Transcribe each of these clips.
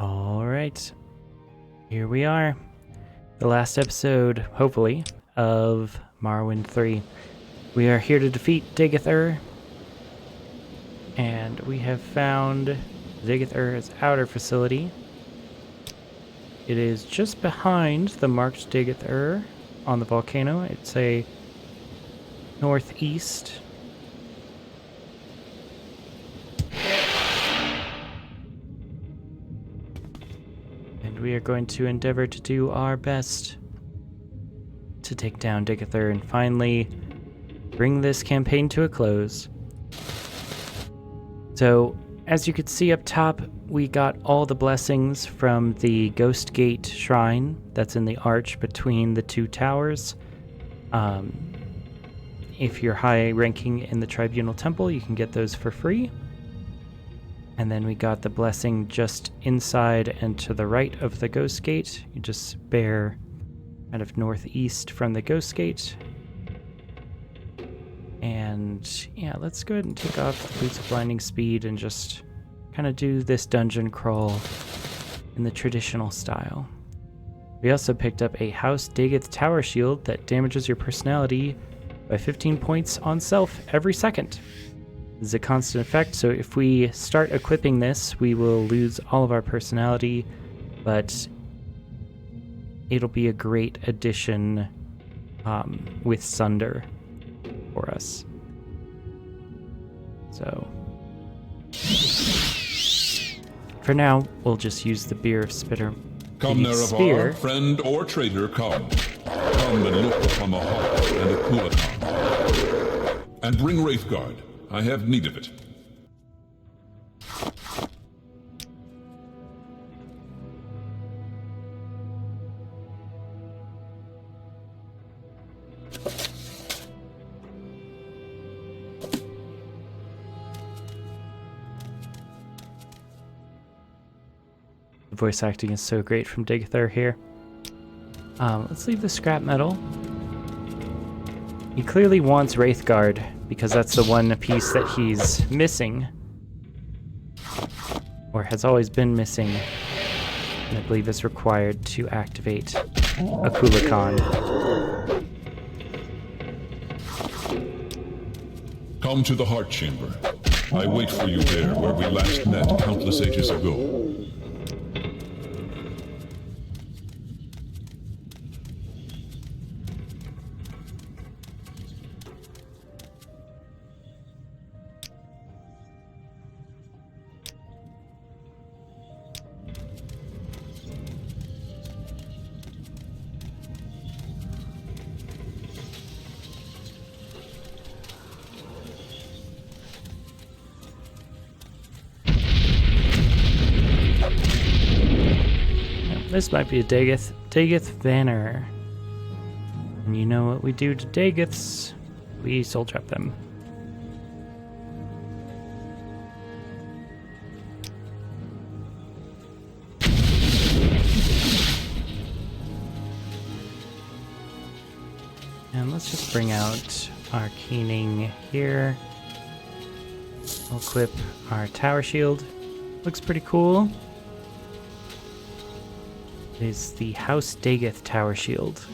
Alright, here we are. The last episode, hopefully, of Morrowind 3. We are here to defeat Dagoth, and we have found Dagoth's outer facility. It is just behind the marked Dagoth on the volcano. It's a northeast. And we are going to endeavor to do our best to take down Dagoth and finally bring this campaign to a close. So, as you could see up top, we got all the blessings from the Ghost Gate Shrine that's in the arch between the two towers. If you're high ranking in the Tribunal Temple, you can get those for free. And then we got the blessing just inside and to the right of the Ghost Gate. You just bear kind of northeast from the Ghost Gate. And yeah, let's go ahead and take off the Boots of Blinding Speed and just kind of do this dungeon crawl in the traditional style. We also picked up a House Dagoth Tower Shield that damages your personality by 15 points on self every second. This is a constant effect, so if we start equipping this, we will lose all of our personality, but it'll be a great addition with Sunder for us. So for now, we'll just use the Beer of Spitter. Come, Nerevar, friend or traitor, come. Come and look upon the heart and the Kulakan. And bring Wraithguard. I have need of it. The voice acting is so great from Dagoth here. Let's leave the scrap metal. He clearly wants Wraithguard, because that's the one piece that he's missing. Or has always been missing. And I believe is required to activate a Kulakan. Come to the Heart Chamber. I wait for you there, where we last met countless ages ago. This might be a Dagoth banner. And you know what we do to Dagoths? We soul trap them. And let's just bring out our keening here. We'll equip our tower shield. Looks pretty cool. Is the House Dagoth Tower Shield,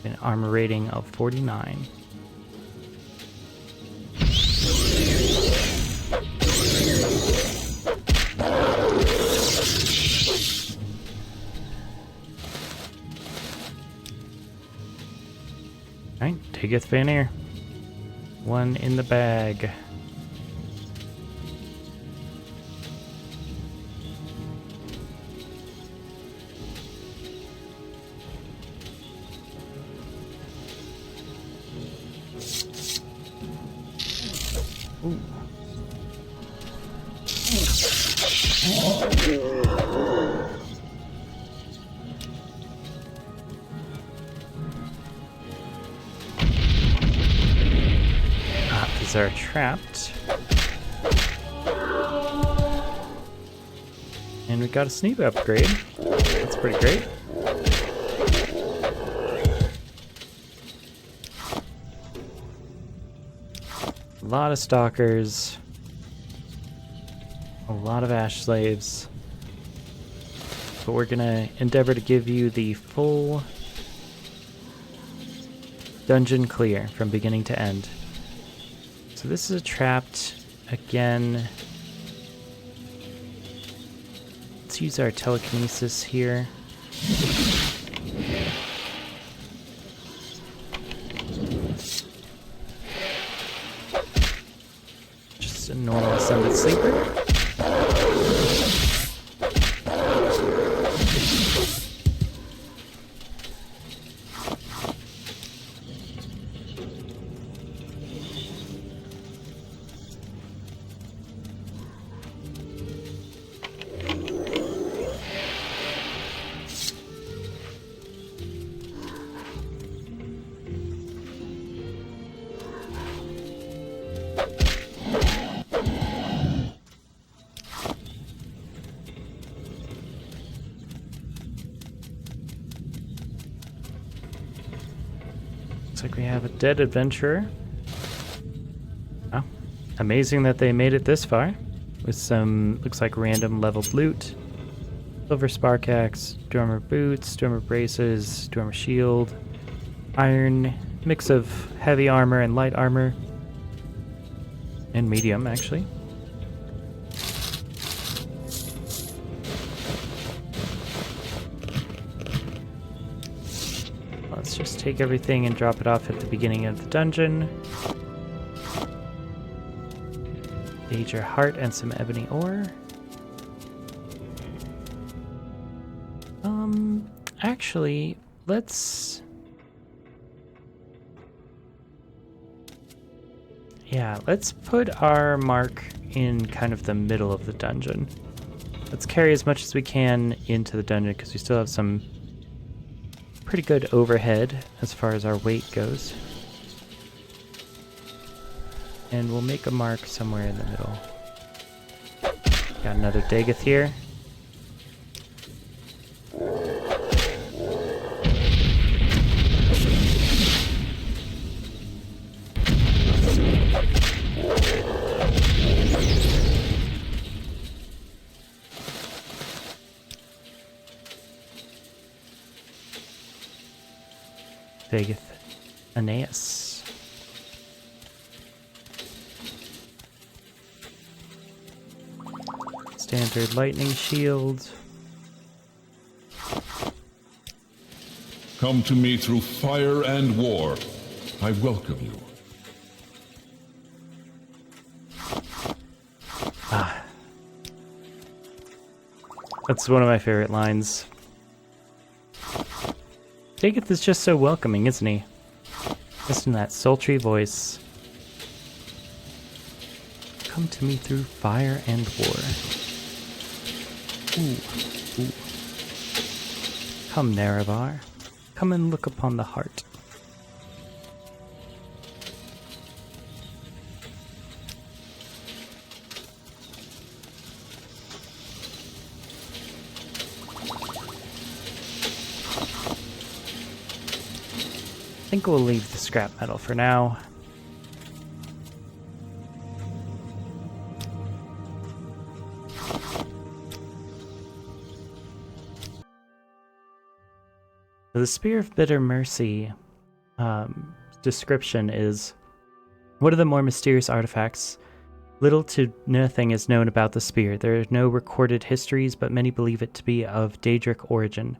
an armor rating of 49. Alright, Dagoth Vanir. One in the bag. Ooh. These are trapped. And we got a sneak upgrade. That's pretty great. A lot of stalkers. A lot of ash slaves. but we're gonna endeavor to give you the full dungeon clear from beginning to end. So this is a trapped again. Let's use our telekinesis here. Just a normal ascended sleeper. Looks like we have a dead adventurer. Oh, amazing that they made it this far. With some, looks like random leveled loot. Silver spark axe, dormer boots, dormer braces, dormer shield, iron, mix of heavy armor and light armor. And medium, actually. Let's just take everything and drop it off at the beginning of the dungeon. Daedra heart and some ebony ore. Actually, let's... Yeah, let's put our mark in kind of the middle of the dungeon. Let's carry as much as we can into the dungeon because we still have some pretty good overhead as far as our weight goes. And we'll make a mark somewhere in the middle. Got another Dagoth here. Dagoth Aeneas. Standard lightning shield. Come to me through fire and war. I welcome you. That's one of my favorite lines. Dagoth is just so welcoming, isn't he? Listen to that sultry voice. Come to me through fire and war. Ooh, ooh. Come, Nerevar. Come and look upon the heart. I think we'll leave the scrap metal for now. The Spear of Bitter Mercy description is one of the more mysterious artifacts. Little to nothing is known about the spear. There are no recorded histories, but many believe it to be of Daedric origin.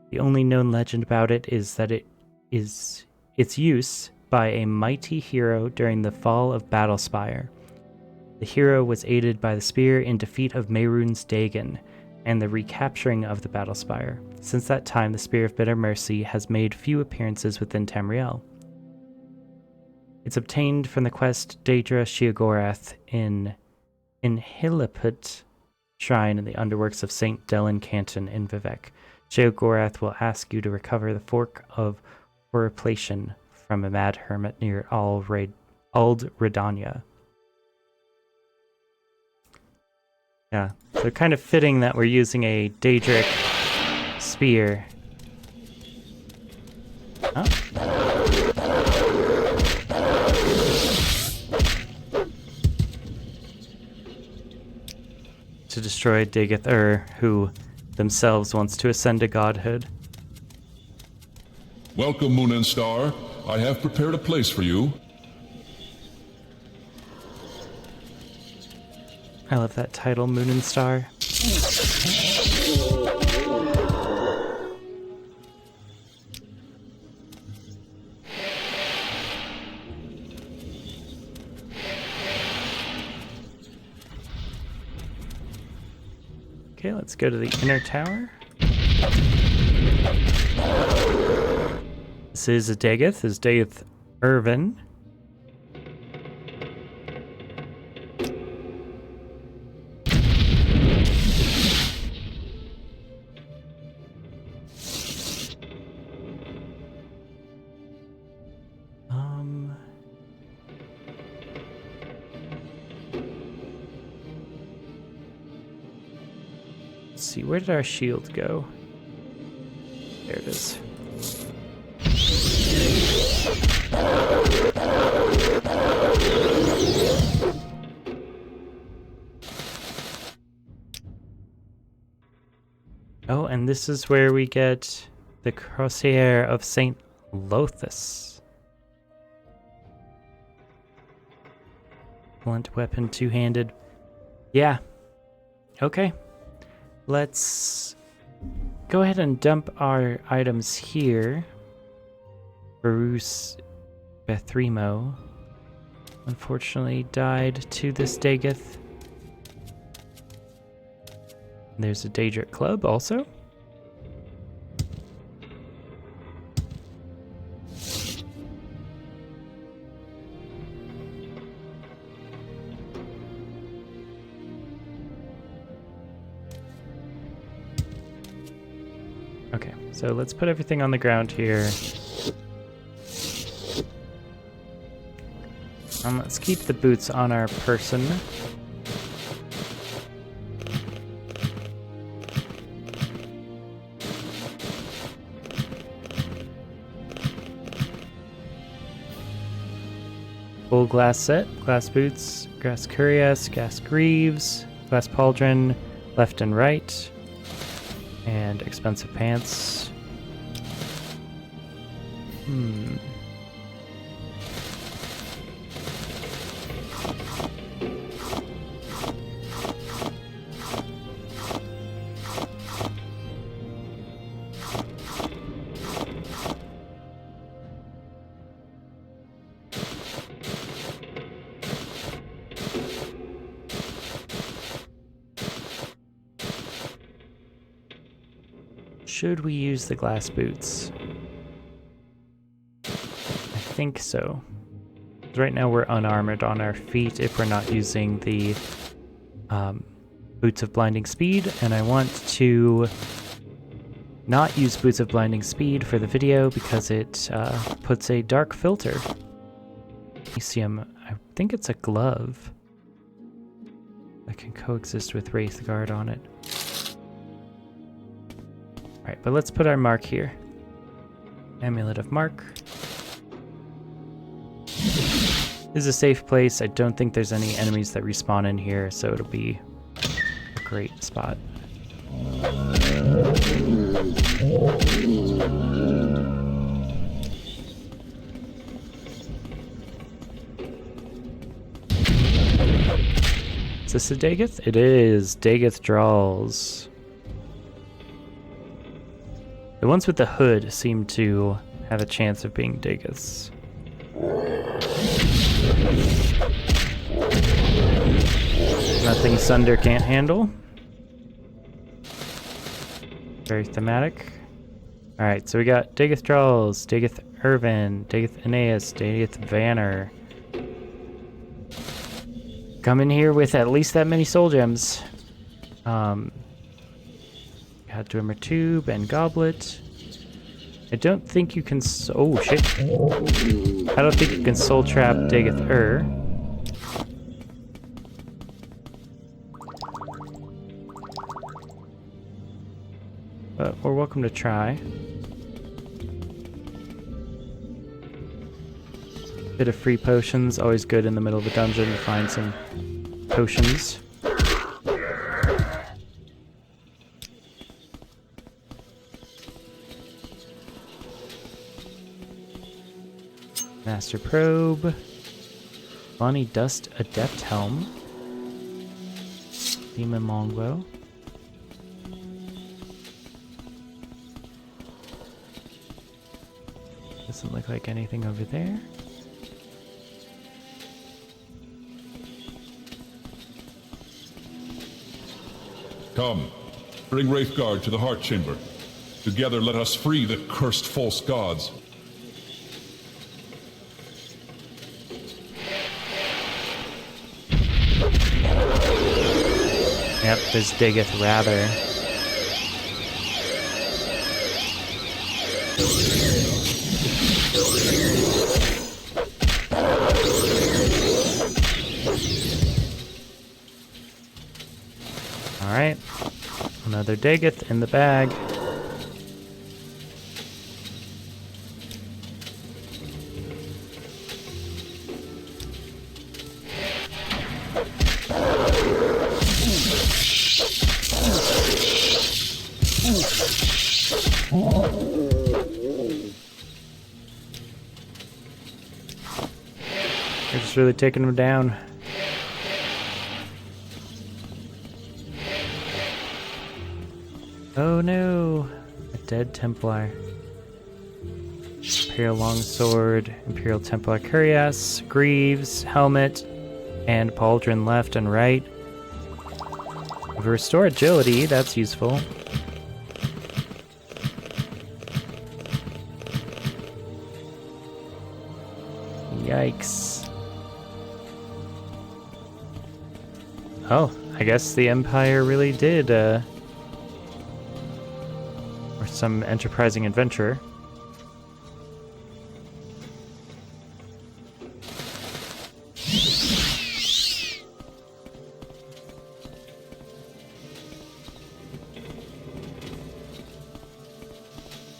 The only known legend about it is that it is its use by a mighty hero during the fall of Battlespire. The hero was aided by the spear in defeat of Mehrunes Dagon and the recapturing of the Battlespire. Since that time, the Spear of Bitter Mercy has made few appearances within Tamriel. It's obtained from the quest Daedra Sheogorath in Hiliput Shrine in the underworks of St. Delin Canton in Vivec. Sheogorath will ask you to recover the Fork of Horriplation from a mad hermit near Ald Redania. Yeah, so kind of fitting that we're using a Daedric spear. Oh. To destroy Dagoth, who themselves wants to ascend to godhood. Welcome, Moon and Star. I have prepared a place for you. I love that title, Moon and Star. Okay, let's go to the inner tower. This is a Dagoth. This is Dagoth Irvin. Let's see, where did our shield go? There it is. Oh, and this is where we get the Crosshair of St. Lothus. Blunt weapon, two-handed. Yeah. Okay. Let's go ahead and dump our items here. Bruce Bethremo unfortunately died to this Dagoth. There's a Daedric Club also. Okay, so let's put everything on the ground here. Let's keep the boots on our person. Full glass set, glass boots, glass cuirass, glass greaves, glass pauldron, left and right, and expensive pants. Should we use the glass boots? I think so. Right now we're unarmored on our feet if we're not using the Boots of Blinding Speed, and I want to not use Boots of Blinding Speed for the video because it puts a dark filter. Elysium, I think it's a glove that can coexist with Wraithguard on it. Alright, but let's put our mark here. Amulet of Mark. This is a safe place. I don't think there's any enemies that respawn in here, so it'll be a great spot. Is this a Dagoth? It is. Dagoth Draws. The ones with the hood seem to have a chance of being Dagoths. Nothing Sunder can't handle. Very thematic. Alright, so we got Dagoth Draws, Dagoth Irvin, Dagoth Aeneas, Dagoth Vanner. Come in here with at least that many soul gems. Got Dwemer Tube and Goblet. I don't think you can oh shit. I don't think you can soul trap Dagoth but we're welcome to try. Bit of free potions, always good in the middle of a dungeon to find some potions. Master Probe. Bonnie Dust Adept Helm. Demon Longbow. Doesn't look like anything over there. Come, bring Wraithguard to the Heart Chamber. Together let us free the cursed false gods. Yep, there's Dagoth rather. Alright, another Dagoth in the bag. They're just really taking him down. Oh no! A dead Templar. Imperial Longsword, Imperial Templar Cuirass, Greaves, Helmet, and Pauldron left and right. If we restore agility, that's useful. Yikes. Oh, I guess the Empire really did, or some enterprising adventurer.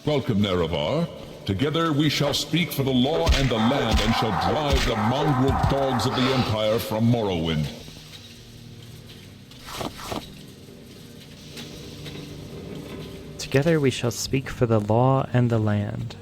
Welcome, Nerevar. Together we shall speak for the law and the land and shall drive the mongrel dogs of the Empire from Morrowind. Together we shall speak for the law and the land.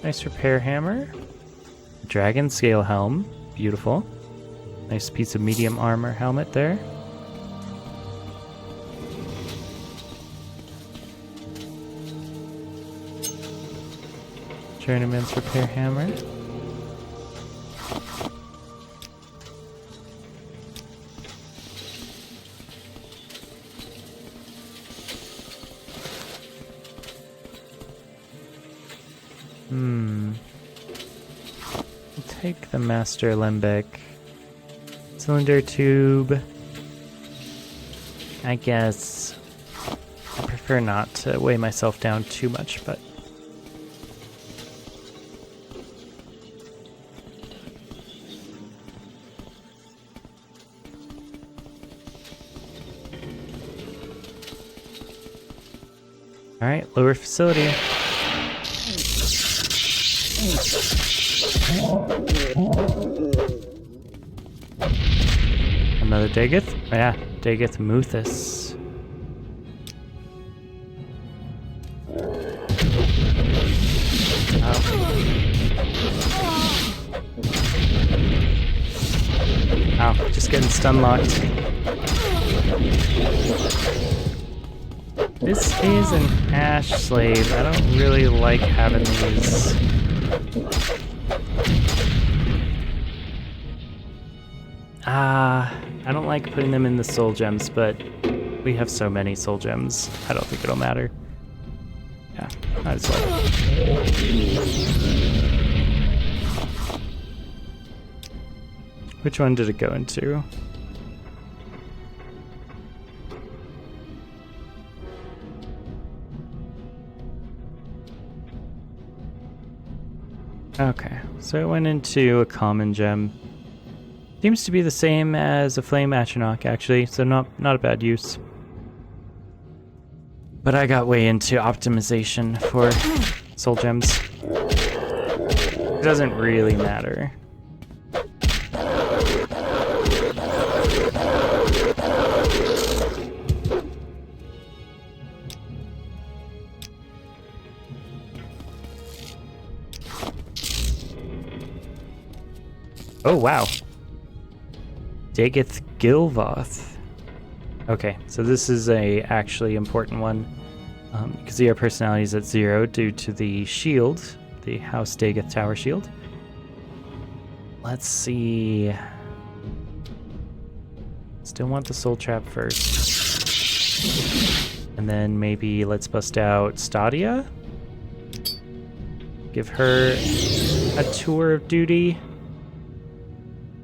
Nice repair hammer. Dragon scale helm. Beautiful. Nice piece of medium armor helmet there. Journeyman's repair hammer. I'll take the Master Limbic. Cylinder tube. I guess I prefer not to weigh myself down too much, but alright, lower facility. Another Dagoth? Oh, yeah, Dagoth Muthus. Ow, just getting stun locked. This is an Ash Slave. I don't really like having these. I don't like putting them in the soul gems, but we have so many soul gems, I don't think it'll matter. Yeah, might as well. Which one did it go into? Okay, so it went into a common gem. Seems to be the same as a Flame Atronach, actually, so not a bad use. But I got way into optimization for soul gems. doesn't really matter. Oh, wow. Dagoth Gilvoth. Okay, so this is a actually important one. You can see our personality is at 0 due to the shield, the House Dagoth Tower shield. Let's see. Still want the Soul Trap first. And then maybe let's bust out Stadia. Give her a tour of duty.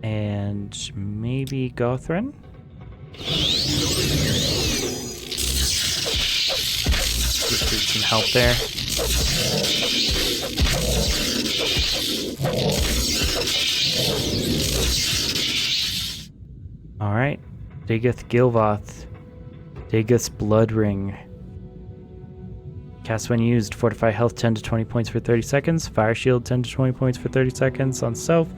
And maybe Gothran? Just need some help there. Alright. Dagoth Gilvoth. Dagoth's Blood Ring. Cast when used. Fortify health 10 to 20 points for 30 seconds. Fire shield 10 to 20 points for 30 seconds on self.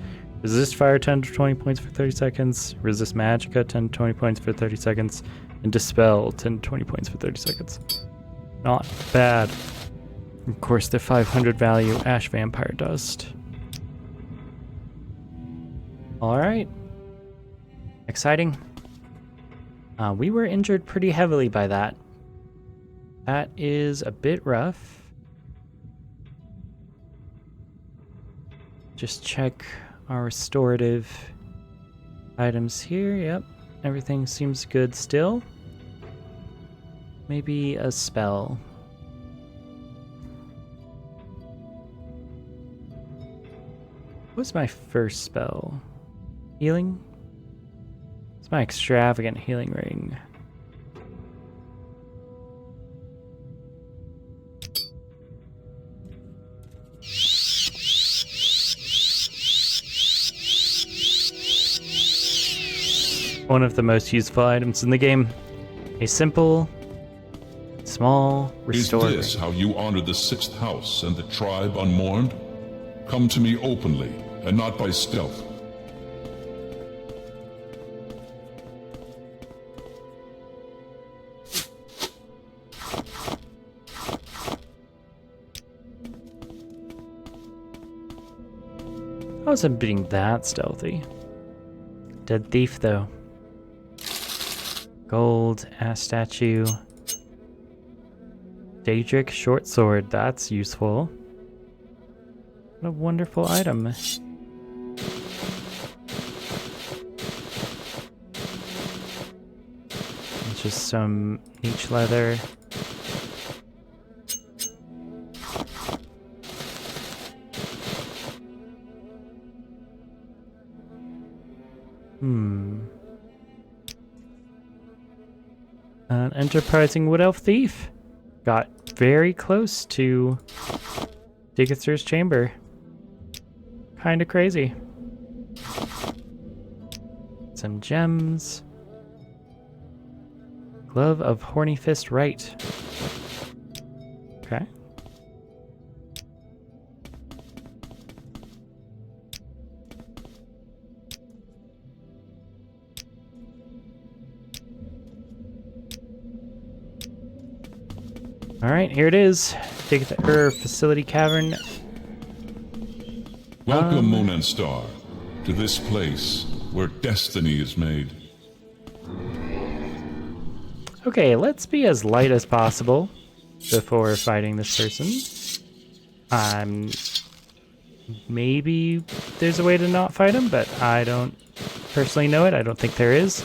Resist fire 10 to 20 points for 30 seconds. Resist magicka 10 to 20 points for 30 seconds. And dispel 10 to 20 points for 30 seconds. Not bad. Of course, the 500 value Ash Vampire Dust. Alright. Exciting. We were injured pretty heavily by that. That is a bit rough. Just check our restorative items here. Yep, everything seems good still. Maybe a spell. What's my first spell? Healing? It's my extravagant healing ring. One of the most useful items in the game. A simple, small restore. Is this how you honor the 6th house and the tribe unmourned? Come to me openly, and not by stealth. I wasn't being that stealthy. Dead thief, though. Gold, ass statue. Daedric short sword, that's useful. What a wonderful item. It's just some niche leather. An enterprising wood elf thief. Got very close to Dagoth's chamber. Kinda crazy. Some gems. Glove of Horny Fist Right. Okay. Alright, here it is. Take the Facility Cavern. Welcome, Moon and Star, to this place where destiny is made. Okay, let's be as light as possible before fighting this person. Maybe there's a way to not fight him, but I don't personally know it. I don't think there is.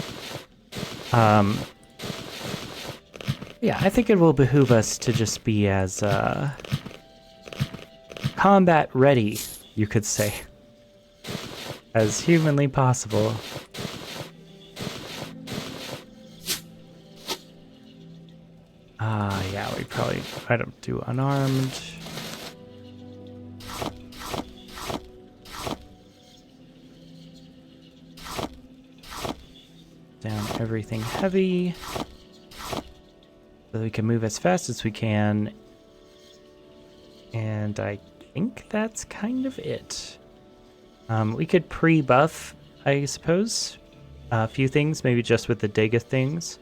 Yeah, I think it will behoove us to just be as combat ready, you could say, as humanly possible. Yeah, we probably try to do unarmed. Down everything heavy. So we can move as fast as we can. And I think that's kind of it. We could pre-buff, I suppose, a few things, maybe just with the Dagoth things.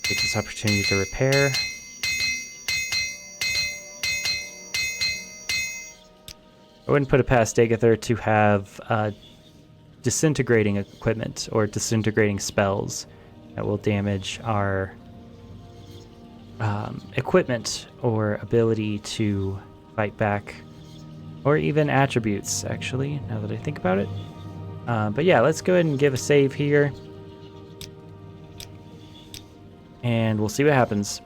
Take this opportunity to repair. I wouldn't put it past Dagoth to have disintegrating equipment or disintegrating spells that will damage our equipment or ability to fight back, or even attributes, actually, now that I think about it. But yeah, let's go ahead and give a save here. And we'll see what happens.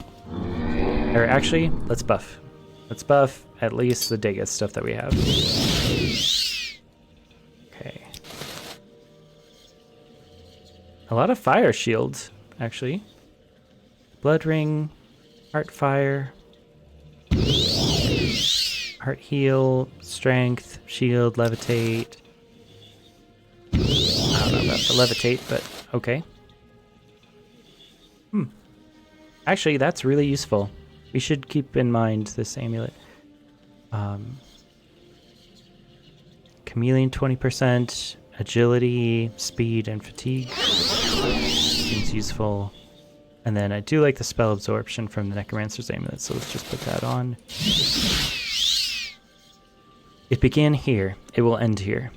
Or actually, let's buff. Let's buff at least the Dagoth stuff that we have. Okay. A lot of fire shields, actually. Blood ring, heart fire, heart heal, strength, shield, levitate. I don't know about the levitate, but okay. Actually, that's really useful. We should keep in mind this amulet. Chameleon 20%, agility, speed, and fatigue. Seems useful. And then I do like the spell absorption from the Necromancer's amulet, so let's just put that on. It began here. It will end here.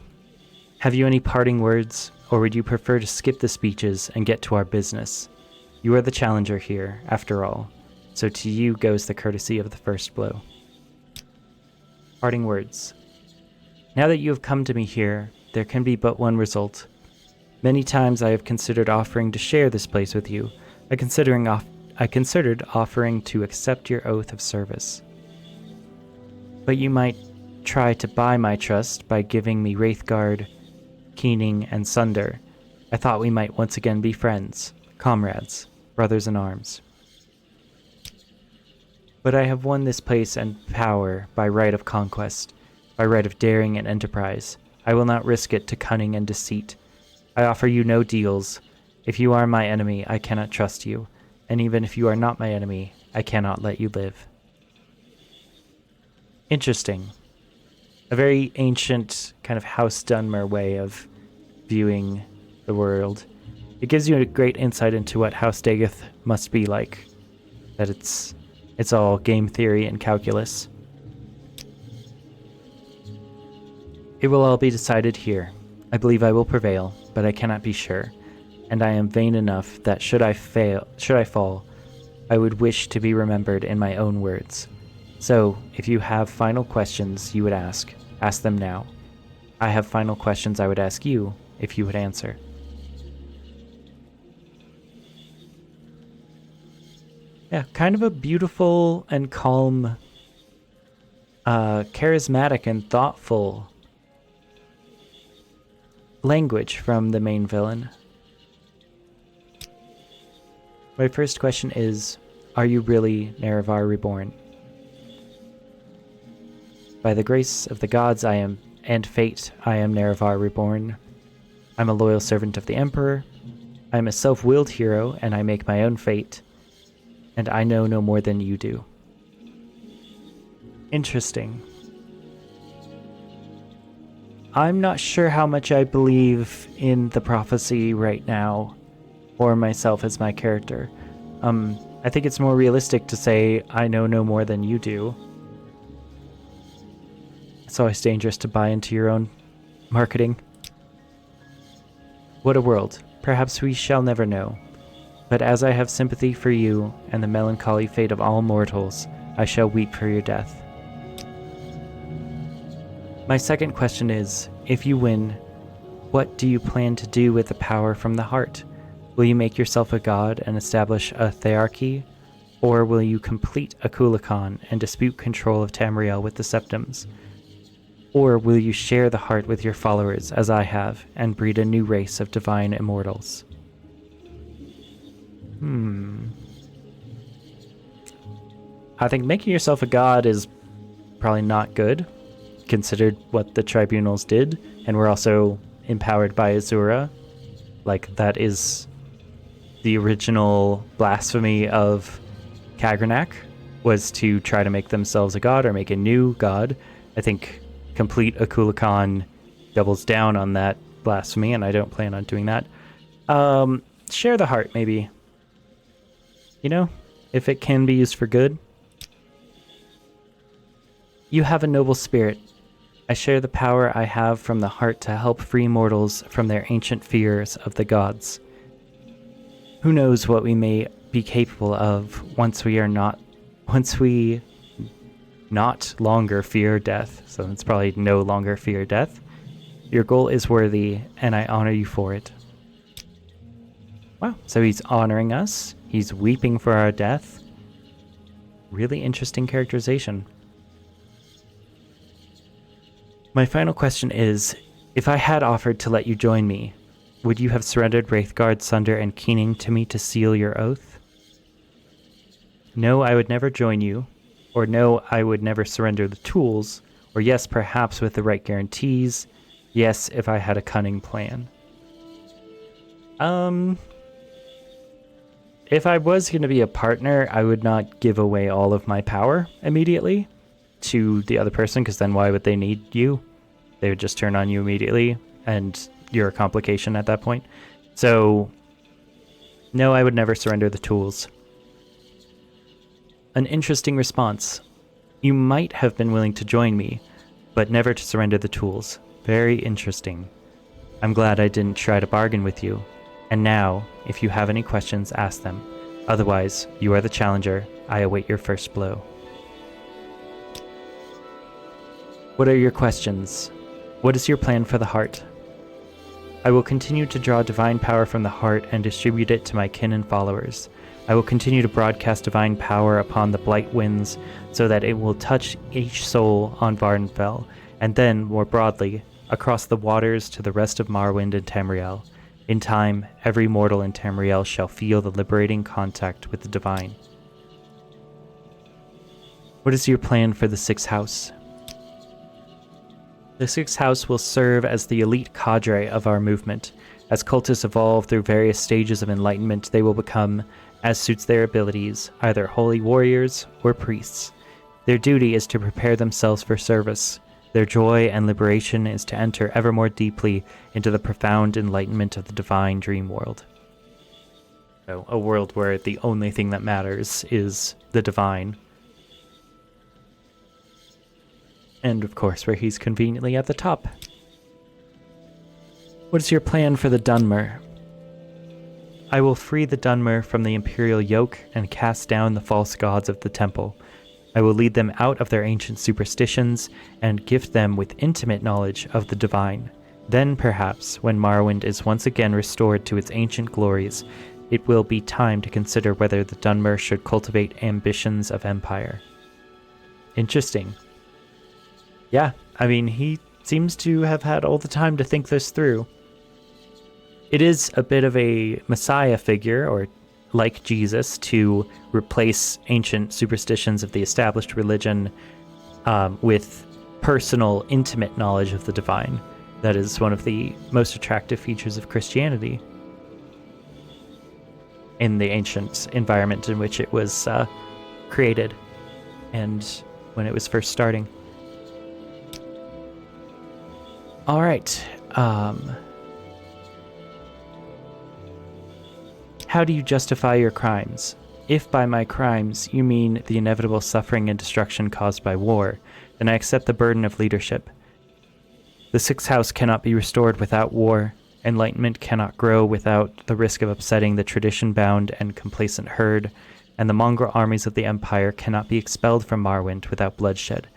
Have you any parting words, or would you prefer to skip the speeches and get to our business? You are the challenger here, after all, so to you goes the courtesy of the first blow. Parting words. Now that you have come to me here, there can be but one result. Many times I have considered offering to share this place with you. I considered offering to accept your oath of service. But you might try to buy my trust by giving me Wraithguard, Keening, and Sunder. I thought we might once again be friends, comrades, brothers in arms. But I have won this place and power by right of conquest, by right of daring and enterprise. I will not risk it to cunning and deceit. I offer you no deals. If you are my enemy, I cannot trust you, and even if you are not my enemy, I cannot let you live. Interesting. A very ancient kind of House Dunmer way of viewing the world. It gives you a great insight into what House Dagoth must be like. That it's all game theory and calculus. It will all be decided here. I believe I will prevail, but I cannot be sure. And I am vain enough that should I fall, I would wish to be remembered in my own words. So, if you have final questions you would ask them now. I have final questions I would ask you, if you would answer. Yeah, kind of a beautiful and calm, charismatic and thoughtful language from the main villain. My first question is, are you really Nerevar Reborn? By the grace of the gods and fate, I am Nerevar Reborn. I'm a loyal servant of the Emperor. I'm a self-willed hero, and I make my own fate. And I know no more than you do. Interesting. I'm not sure how much I believe in the prophecy right now, or myself as my character. I think it's more realistic to say, I know no more than you do. It's always dangerous to buy into your own marketing. What a world. Perhaps we shall never know. But as I have sympathy for you and the melancholy fate of all mortals, I shall weep for your death. My second question is, if you win, what do you plan to do with the power from the heart? Will you make yourself a god and establish a thearchy? Or will you complete a Kulakan and dispute control of Tamriel with the Septums? Or will you share the heart with your followers, as I have, and breed a new race of divine immortals? I think making yourself a god is probably not good, considered what the tribunals did, and we're also empowered by Azura. Like, that is the original blasphemy of Kagranak, was to try to make themselves a god or make a new god. I think complete Akula Khan doubles down on that blasphemy, and I don't plan on doing that. Share the heart, maybe. You know, if it can be used for good. You have a noble spirit. I share the power I have from the heart to help free mortals from their ancient fears of the gods. Who knows what we may be capable of once we not longer fear death. So it's probably no longer fear death. Your goal is worthy, and I honor you for it. Wow, so he's honoring us. He's weeping for our death. Really interesting characterization. My final question is, if I had offered to let you join me, would you have surrendered Wraithguard, Sunder, and Keening to me to seal your oath? No, I would never join you. Or no, I would never surrender the tools. Or yes, perhaps with the right guarantees. Yes, if I had a cunning plan. If I was going to be a partner, I would not give away all of my power immediately to the other person, because then why would they need you? They would just turn on you immediately, and you're a complication at that point. So, no, I would never surrender the tools. An interesting response. You might have been willing to join me, but never to surrender the tools. Very interesting. I'm glad I didn't try to bargain with you. And now, if you have any questions, ask them. Otherwise, you are the challenger. I await your first blow. What are your questions? What is your plan for the heart? I will continue to draw divine power from the heart and distribute it to my kin and followers. I will continue to broadcast divine power upon the blight winds so that it will touch each soul on Vardenfell, and then, more broadly, across the waters to the rest of Morrowind and Tamriel. In time, every mortal in Tamriel shall feel the liberating contact with the divine. What is your plan for the Sixth House? The Sixth House will serve as the elite cadre of our movement. As cultists evolve through various stages of enlightenment, they will become, as suits their abilities, either holy warriors or priests. Their duty is to prepare themselves for service. Their joy and liberation is to enter ever more deeply into the profound enlightenment of the divine dream world. So, a world where the only thing that matters is the divine. And, of course, where he's conveniently at the top. What is your plan for the Dunmer? I will free the Dunmer from the imperial yoke and cast down the false gods of the temple. I will lead them out of their ancient superstitions and gift them with intimate knowledge of the divine. Then, perhaps, when Morrowind is once again restored to its ancient glories, it will be time to consider whether the Dunmer should cultivate ambitions of empire. Interesting. Yeah, I mean, he seems to have had all the time to think this through. It is a bit of a messiah figure, or like Jesus, to replace ancient superstitions of the established religion with personal, intimate knowledge of the divine. That is one of the most attractive features of Christianity in the ancient environment in which it was created and when it was first starting. All right. How do you justify your crimes? If by my crimes you mean the inevitable suffering and destruction caused by war, then I accept the burden of leadership. The Sixth House cannot be restored without war. Enlightenment cannot grow without the risk of upsetting the tradition-bound and complacent herd, and the mongrel armies of the Empire cannot be expelled from Morrowind without bloodshed.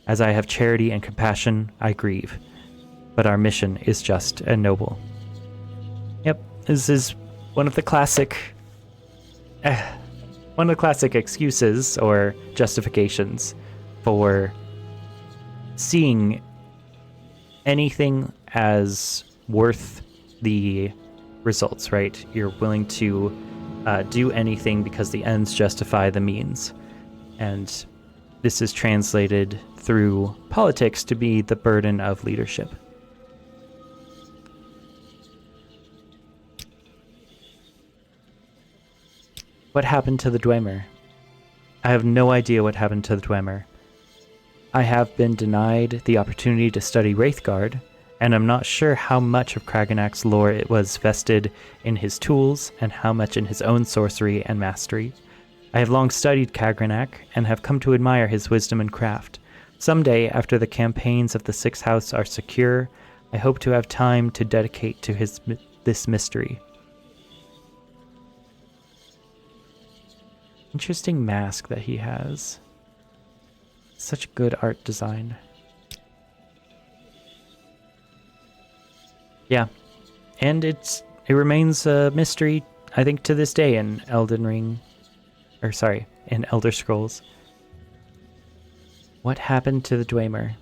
As I have charity and compassion, I grieve. But our mission is just and noble. Yep, this is one of the classic excuses or justifications for seeing anything as worth the results, right? You're willing to do anything because the ends justify the means. And this is translated through politics to be the burden of leadership. What happened to the Dwemer? I have no idea what happened to the Dwemer. I have been denied the opportunity to study Wraithguard, and I'm not sure how much of Kraganak's lore it was vested in his tools and how much in his own sorcery and mastery. I have long studied Kragenak and have come to admire his wisdom and craft. Someday, after the campaigns of the Sixth House are secure, I hope to have time to dedicate to this mystery. Interesting mask that he has. Such good art design. Yeah, and it remains a mystery, I think, to this day in in Elder Scrolls. What happened to the Dwemer?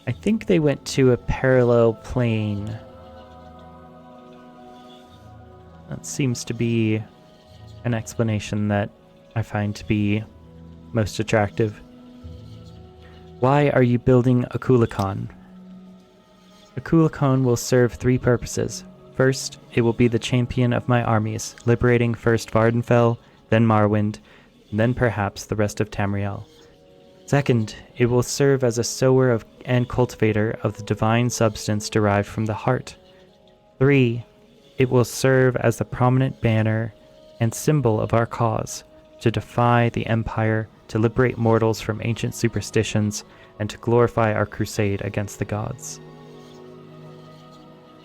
I think they went to a parallel plane. That seems to be an explanation that I find to be most attractive. Why are you building a Kulikon? A Kulikon will serve 3 purposes. First, it will be the champion of my armies, liberating first Vardenfell, then Morrowind, and then perhaps the rest of Tamriel. Second, it will serve as a sower and cultivator of the divine substance derived from the heart. 3, it will serve as the prominent banner and symbol of our cause, to defy the Empire, to liberate mortals from ancient superstitions, and to glorify our crusade against the gods.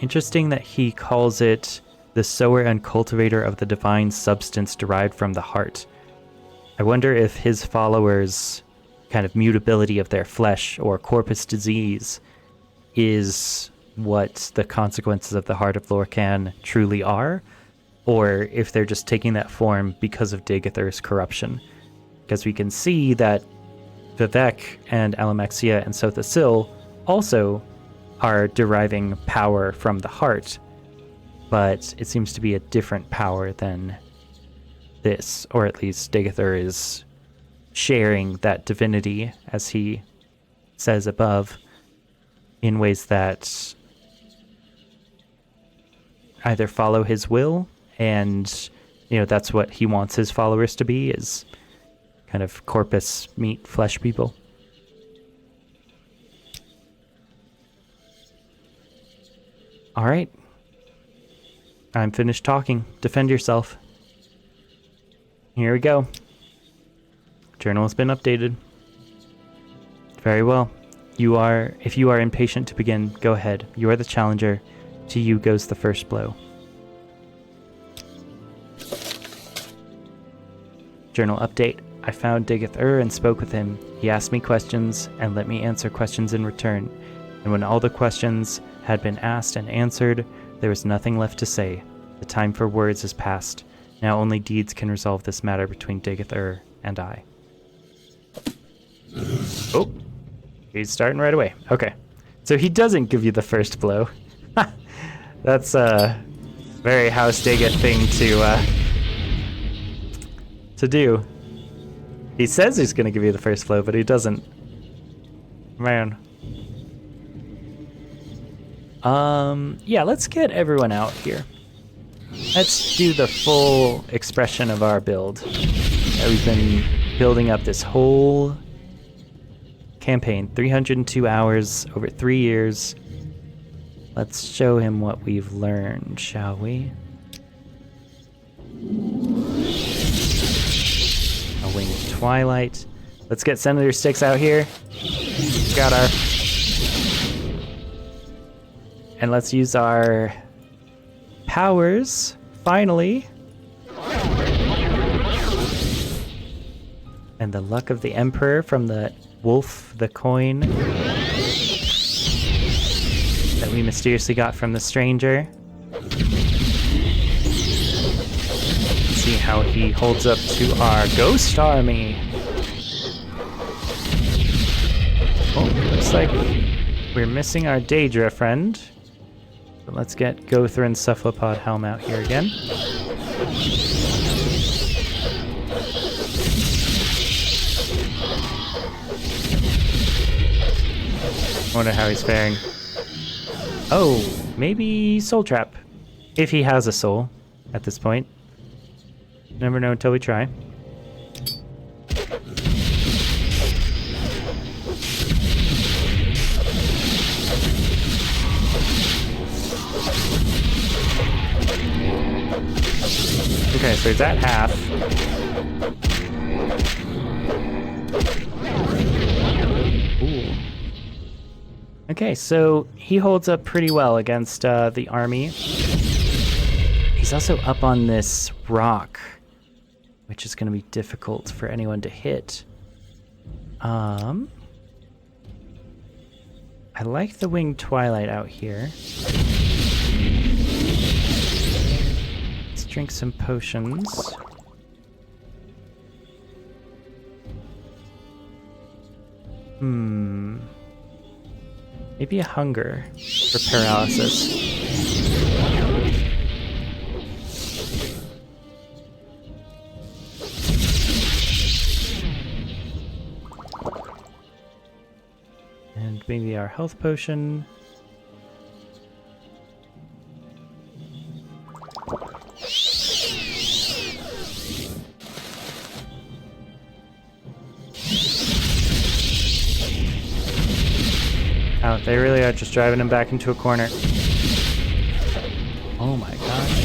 Interesting that he calls it the sower and cultivator of the divine substance derived from the heart. I wonder if his followers' kind of mutability of their flesh or corpus disease is what the consequences of the Heart of Lorkhan truly are, or if they're just taking that form because of Dagoth's corruption. Because we can see that Vivek and Alamexia and Sothasil also are deriving power from the heart, but it seems to be a different power than this, or at least Dagoth is sharing that divinity, as he says above, in ways that either follow his will, and that's what he wants his followers to be, is kind of corpus meat flesh people. All right, I'm finished talking. Defend yourself. Here we go. Journal has been updated. Very well. If you are impatient to begin, go ahead. You are the challenger. To you goes the first blow. Journal update. I found Dagoth and spoke with him. He asked me questions and let me answer questions in return. And when all the questions had been asked and answered, there was nothing left to say. The time for words is past. Now only deeds can resolve this matter between Dagoth and I. Oh, he's starting right away. Okay, so he doesn't give you the first blow. That's a very House Dagoth thing to do. He says he's going to give you the first blow, but he doesn't. Man. Yeah, let's get everyone out here. Let's do the full expression of our build. We've been building up this whole campaign, 302 hours over 3 years. Let's show him what we've learned, shall we? A Winged Twilight. Let's get Senator Sticks out here. Got our... And let's use our powers, finally. And the luck of the Emperor from the wolf, the coin that we mysteriously got from the stranger. See how he holds up to our ghost army. Oh, looks like we're missing our Daedra friend. But let's get Gother and Cephalopod Helm out here again. Wonder how he's faring. Oh, maybe Soul Trap. If he has a soul at this point. Never know until we try. Okay, so he's at half. Ooh. Okay, so he holds up pretty well against the army. He's also up on this rock, which is going to be difficult for anyone to hit. I like the Winged Twilight out here. Let's drink some potions. Maybe a hunger for paralysis. And maybe our health potion. Oh, they really are just driving him back into a corner. Oh my gosh.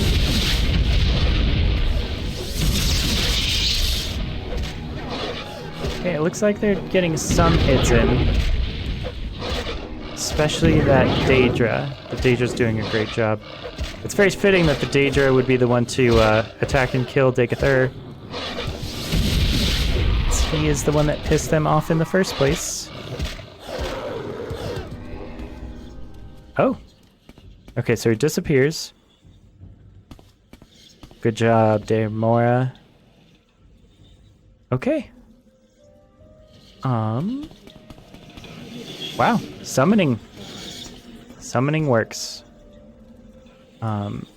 Okay, it looks like they're getting some hits in. Especially that Daedra. The Daedra's doing a great job. It's very fitting that the Daedra would be the one to attack and kill Dagoth. He is the one that pissed them off in the first place. Oh. Okay, so he disappears. Good job, Demora. Okay. Wow, summoning. Summoning works.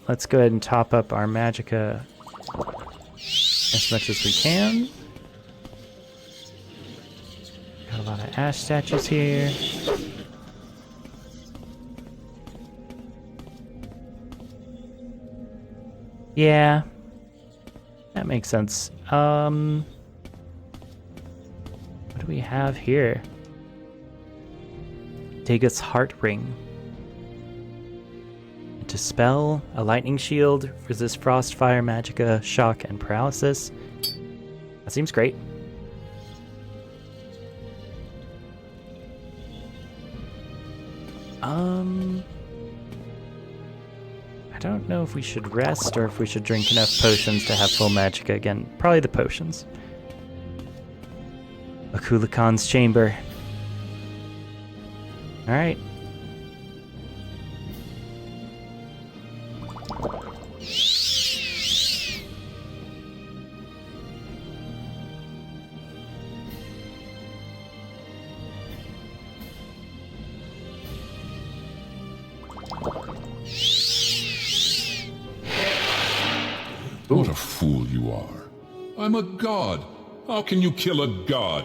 Let's go ahead and top up our magicka as much as we can. Got a lot of ash statues here. Yeah, that makes sense. What do we have here? Dagoth's Heart Ring. Dispel, a lightning shield, resist frost, fire, magicka, shock, and paralysis. That seems great. I don't know if we should rest or if we should drink enough potions to have full magicka again. Probably the potions. Akulakan's chamber. Alright. What a fool you are. I'm a god. How can you kill a god?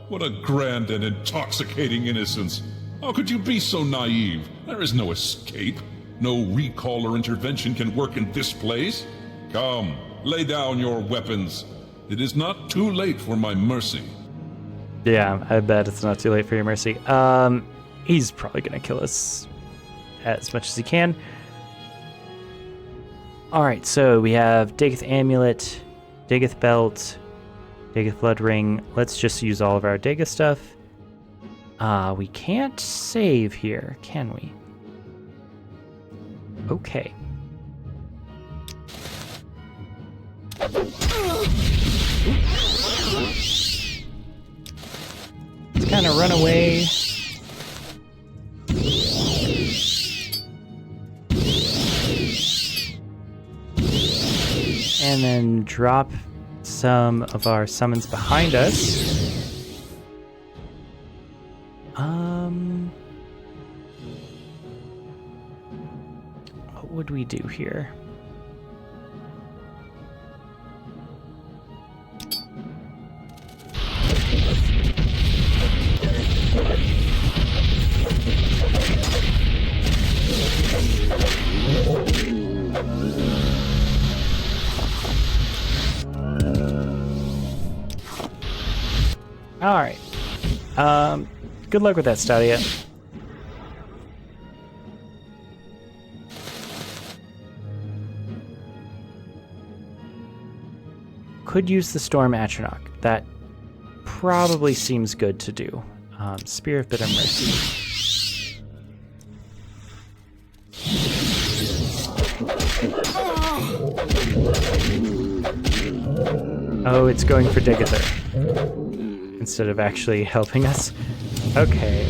What a grand and intoxicating innocence. How could you be so naive? There is no escape. No recall or intervention can work in this place. Come, lay down your weapons. It is not too late for my mercy. Yeah, I bet it's not too late for your mercy. He's probably gonna kill us as much as he can. Alright, so we have Dagoth Amulet, Dagoth Belt, Dagoth Blood Ring. Let's just use all of our Dagoth stuff. We can't save here, can we? Okay. Let's kind of run away. And then drop some of our summons behind us. What would we do here? Alright. Good luck with that, Stadia. could use the Storm Atronach. That probably seems good to do. Spear of Bitter Mercy. Oh, it's going for Dagoth instead of actually helping us. Okay.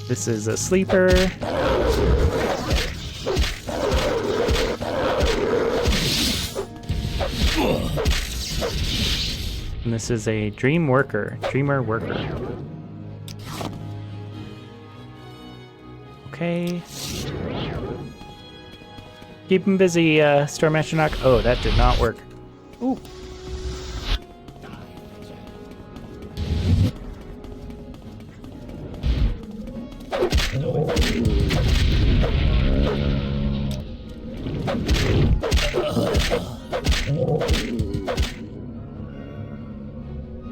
This is a sleeper. And this is a dreamer worker. Okay. Keep him busy, Storm Atronach. Oh, that did not work. Ooh.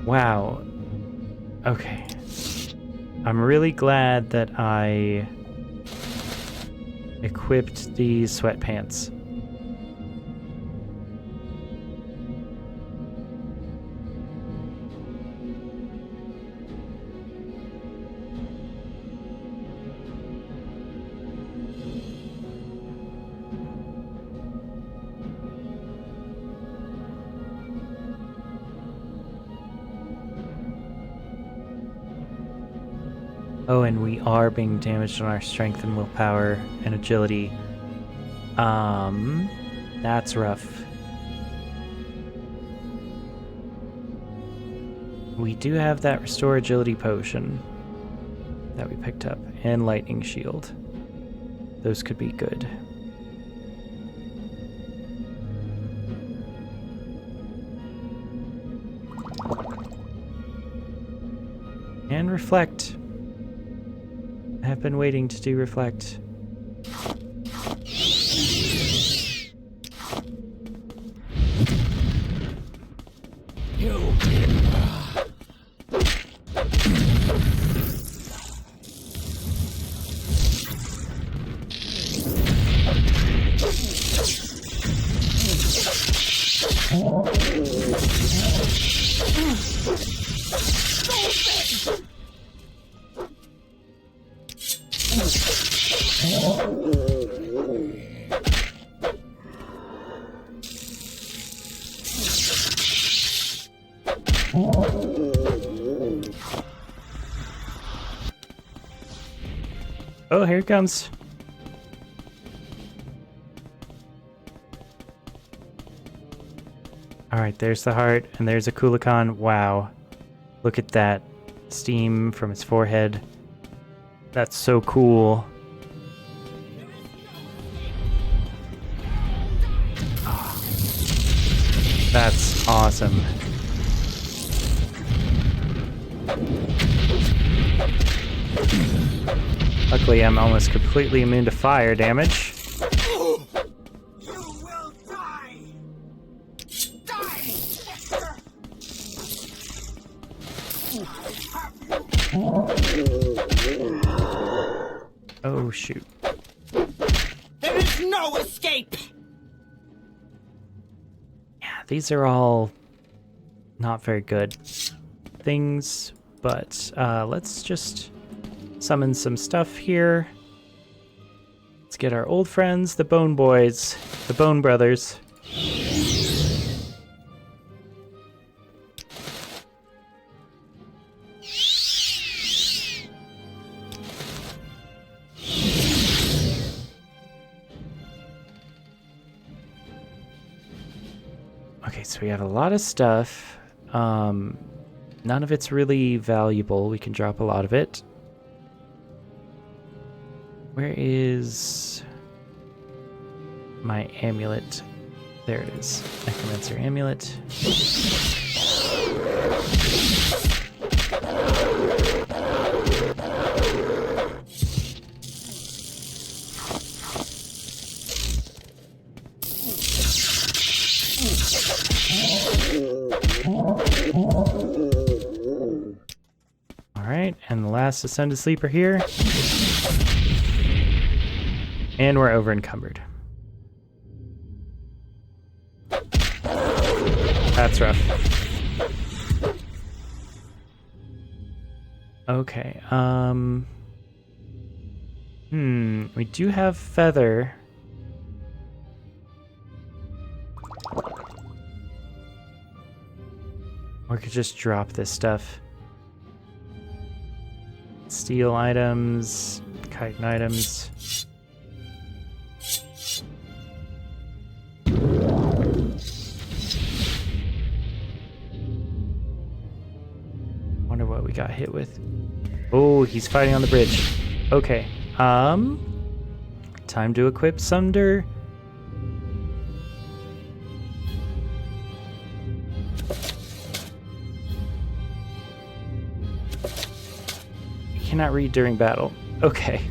Wow. Okay. I'm really glad that I equipped these sweatpants. Oh, and we are being damaged on our strength and willpower and agility. That's rough. We do have that restore agility potion that we picked up, and lightning shield. Those could be good. And reflect. I have been waiting to do reflect. Oh, here it comes. Alright, there's the heart, and there's a Kulikan. Wow. Look at that steam from its forehead. That's so cool. Oh, that's awesome. Luckily, I'm almost completely immune to fire damage. You will die! Die! Oh, shoot. There is no escape! Yeah, these are all not very good things, but let's just summon some stuff here. Let's get our old friends, the Bone Boys, the Bone Brothers. Okay, so we have a lot of stuff. None of it's really valuable. We can drop a lot of it. Where is my amulet? There it is. Necromancer amulet. Alright, and the last Ascended Sleeper here. And we're over encumbered. That's rough. Okay, we do have feather. Or we could just drop this stuff. Steel items, chitin items. Wonder what we got hit with. Oh, he's fighting on the bridge. Okay. Time to equip Sunder. You cannot read during battle. Okay.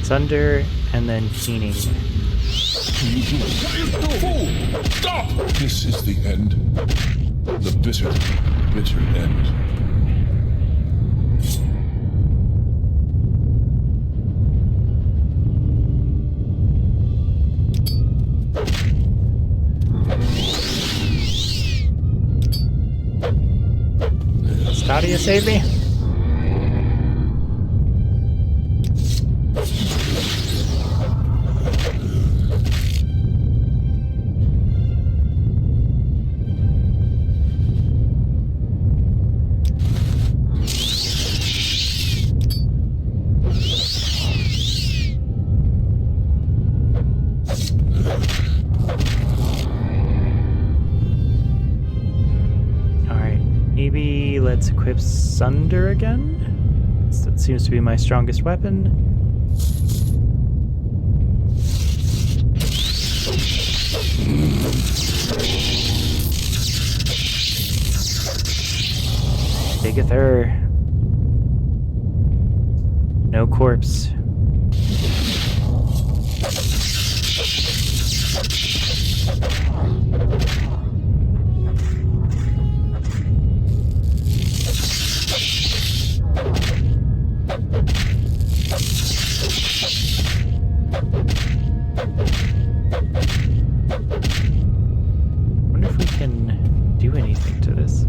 Sunder and then keening. Fool! Stop! This is the end. The bitter, bitter end. Stadia, save me. Maybe let's equip Sunder again. That seems to be my strongest weapon. Dagoth. No corpse. Wonder if we can do anything to this.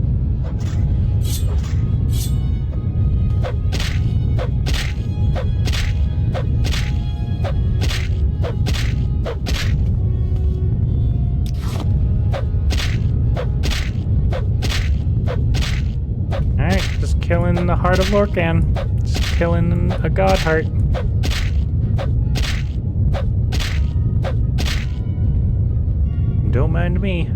Alright, just killing the heart of Lorcan. Just killing a god heart. Don't mind me.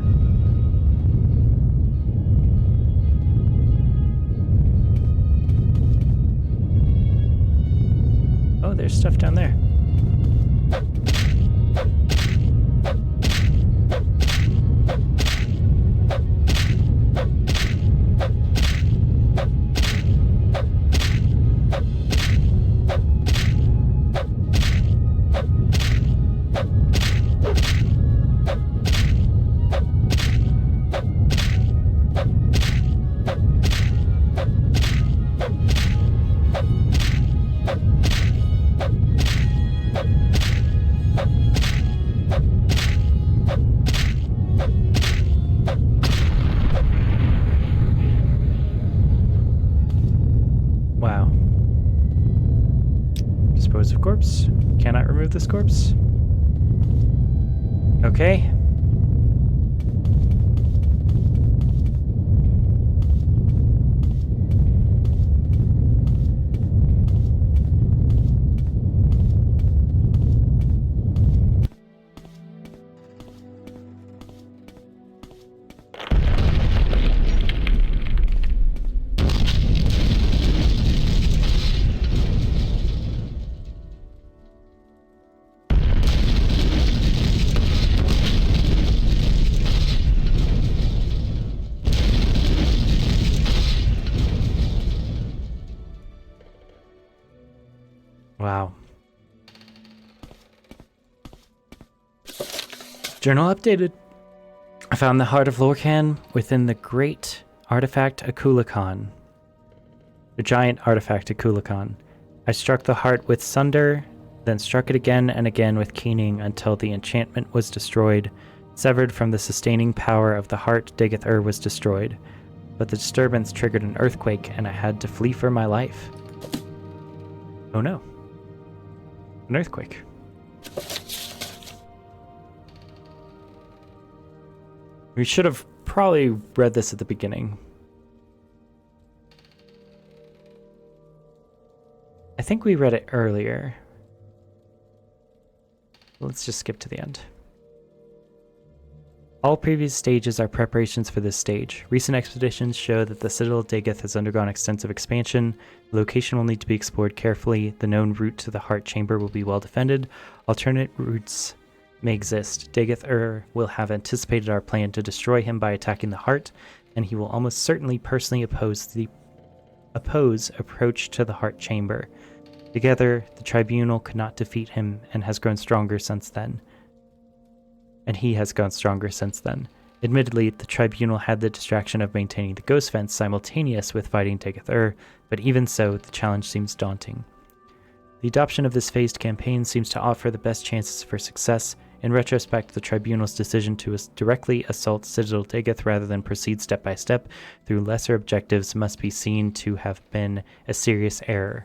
Oh, there's stuff down there. Wow. Dispose of corpse. Cannot remove this corpse. Okay. Wow. Journal updated. found the heart of Lorcan within the great artifact Akulakan. The giant artifact Akulakan. I struck the heart with Sunder, then struck it again and again with Keening until the enchantment was destroyed. Severed from the sustaining power of the heart, Dagoth was destroyed. But the disturbance triggered an earthquake, and I had to flee for my life. Oh no. An earthquake. We should have probably read this at the beginning. I think we read it earlier. Let's just skip to the end. All previous stages are preparations for this stage. Recent expeditions show that the Citadel of Dagoth has undergone extensive expansion. The location will need to be explored carefully. The known route to the Heart Chamber will be well defended. Alternate routes may exist. Dagoth will have anticipated our plan to destroy him by attacking the Heart, and he will almost certainly personally oppose approach to the Heart Chamber. Together, the Tribunal could not defeat him and has grown stronger since then. Admittedly, the Tribunal had the distraction of maintaining the Ghost Fence simultaneous with fighting Dagoth, but even so, the challenge seems daunting. The adoption of this phased campaign seems to offer the best chances for success. In retrospect, the Tribunal's decision to directly assault Citadel Dagoth rather than proceed step by step through lesser objectives must be seen to have been a serious error.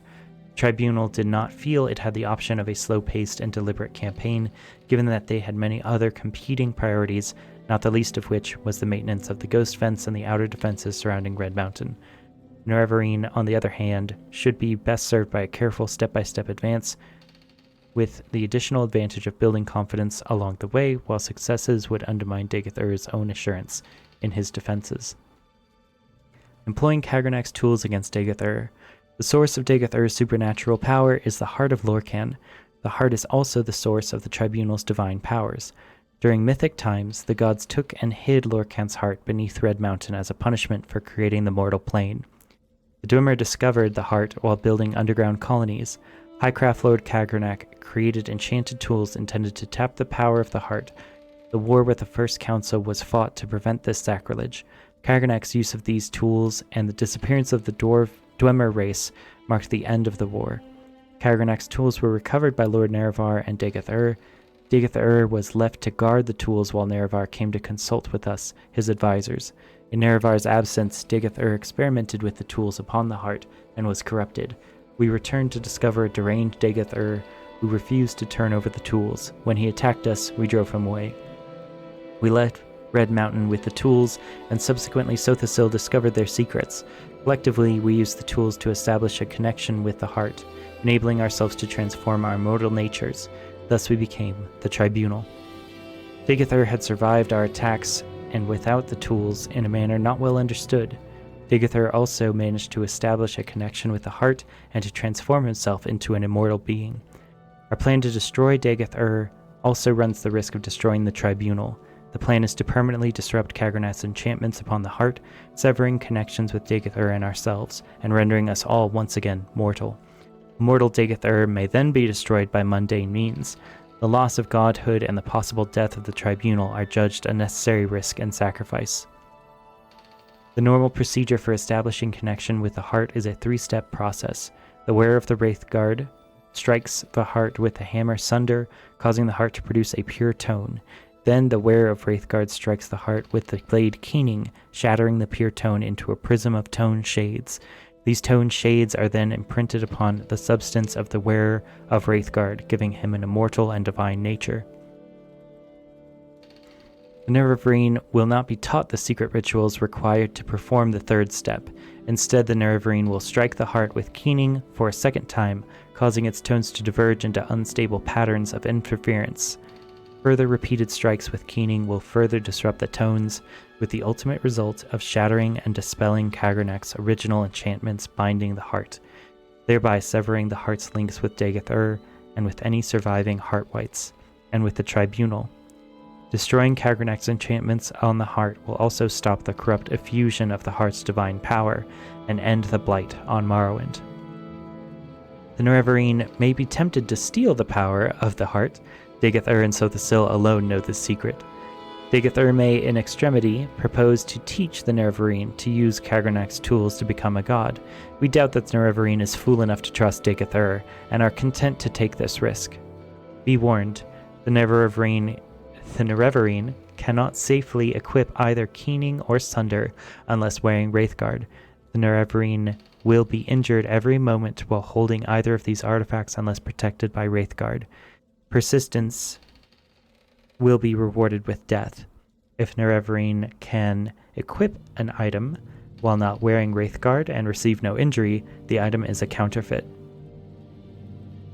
Tribunal did not feel it had the option of a slow-paced and deliberate campaign, given that they had many other competing priorities, not the least of which was the maintenance of the Ghost Fence and the outer defenses surrounding Red Mountain. Nerevarine, on the other hand, should be best served by a careful step-by-step advance, with the additional advantage of building confidence along the way, while successes would undermine Dagoth's own assurance in his defenses. Employing Kagranak's tools against Dagoth. The source of Dagoth's supernatural power is the Heart of Lorcan. The heart is also the source of the Tribunal's divine powers. During mythic times, the gods took and hid Lorcan's heart beneath Red Mountain as a punishment for creating the mortal plane. The Dwemer discovered the heart while building underground colonies. Highcraft Lord Kagranak created enchanted tools intended to tap the power of the heart. The war with the First Council was fought to prevent this sacrilege. Kagranak's use of these tools and the disappearance of the Dwemer race marked the end of the war. Kagranak's tools were recovered by Lord Nerevar and Dagoth. Dagoth was left to guard the tools while Nerevar came to consult with us, his advisors. In Nerevar's absence, Dagoth experimented with the tools upon the heart and was corrupted. We returned to discover a deranged Dagoth who refused to turn over the tools. When he attacked us, we drove him away. We left Red Mountain with the tools, and subsequently Sothasil discovered their secrets. Collectively, we used the tools to establish a connection with the heart, enabling ourselves to transform our mortal natures. Thus we became the Tribunal. Dagoth had survived our attacks, and without the tools, in a manner not well understood. Dagoth also managed to establish a connection with the heart and to transform himself into an immortal being. Our plan to destroy Dagoth also runs the risk of destroying the Tribunal. The plan is to permanently disrupt Kagranak's enchantments upon the heart, severing connections with Dagoth and ourselves, and rendering us all once again mortal. Mortal Dagoth may then be destroyed by mundane means. The loss of godhood and the possible death of the Tribunal are judged a necessary risk and sacrifice. The normal procedure for establishing connection with the heart is a 3-step process. The wearer of the Wraithguard strikes the heart with the hammer Sunder, causing the heart to produce a pure tone. Then the wearer of Wraithguard strikes the heart with the blade Keening, shattering the pure tone into a prism of tone shades. These tone shades are then imprinted upon the substance of the wearer of Wraithguard, giving him an immortal and divine nature. The Nerevarine will not be taught the secret rituals required to perform the 3rd step. Instead, the Nerevarine will strike the heart with Keening for a 2nd time, causing its tones to diverge into unstable patterns of interference. Further repeated strikes with Keening will further disrupt the tones, with the ultimate result of shattering and dispelling Kagranak's original enchantments binding the heart, thereby severing the heart's links with Dagoth and with any surviving heart wights, and with the Tribunal. Destroying Kagranak's enchantments on the heart will also stop the corrupt effusion of the heart's divine power and end the blight on Morrowind. The Nerevarine may be tempted to steal the power of the heart. Dagoth and Sothasil alone know this secret. Dagoth may, in extremity, propose to teach the Nerevarine to use Kagranak's tools to become a god. We doubt that the Nerevarine is fool enough to trust Dagoth and are content to take this risk. Be warned, the Nerevarine cannot safely equip either Keening or Sunder unless wearing Wraithguard. The Nerevarine will be injured every moment while holding either of these artifacts unless protected by Wraithguard. Persistence will be rewarded with death. If Nerevarine can equip an item while not wearing Wraithguard and receive no injury, the item is a counterfeit.